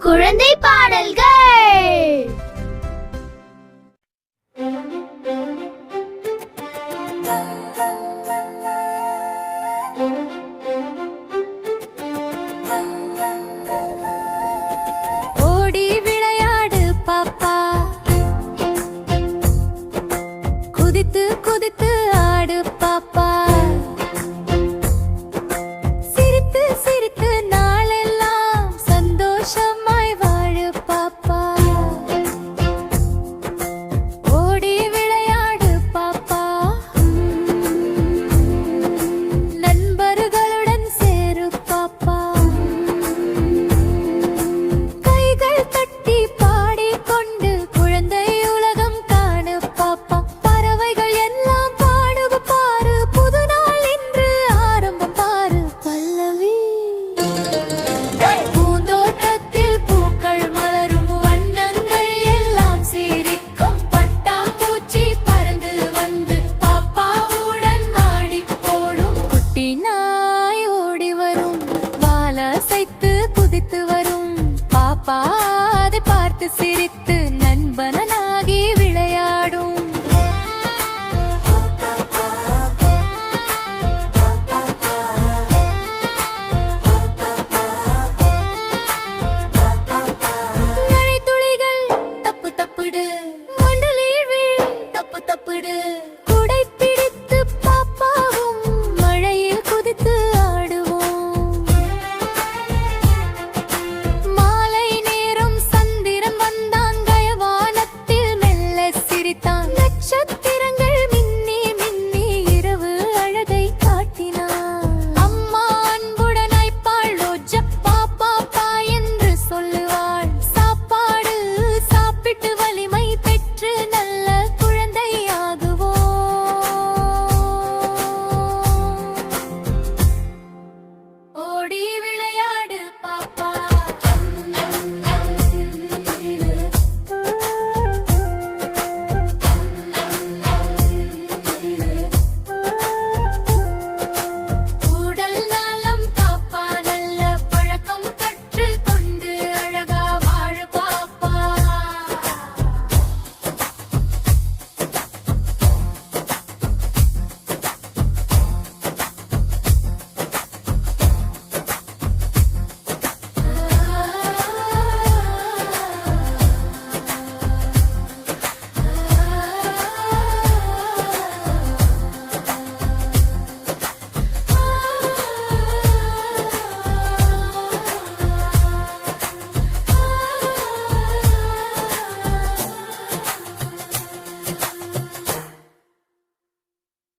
குழந்தை பாடல்கள். ஓடி விளையாடு பாப்பா, குதித்து குதித்து ஆடு பாப்பா, சிரித்து சிரித்து நாளெல்லாம் சந்தோஷமாய் வாழு பாப்பா. ஓடி விளையாடு பாப்பா, நண்பர்களுடன் சேரு பாப்பா, கைகள் தட்டி பாடிக்கொண்டு குழந்தை உலகம் காணு பாப்பா. பறவைகள் எல்லாம் பாடுக பாரு, புது நாள் இன்று ஆரம்பம் பாரு. பல்லவி பூந்தோட்டத்தில் பூக்கள் மலரும், வண்ணங்கள் எல்லாம் சிரிக்கும், பட்டாம்பூச்சி பறந்து வந்து பாப்பாவுடன் ஆடி போடும். குட்டி நாய் ஓடி வரும், வால் அசைத்து குதித்து வரும், பாப்பா அதை பார்த்து சிரித்து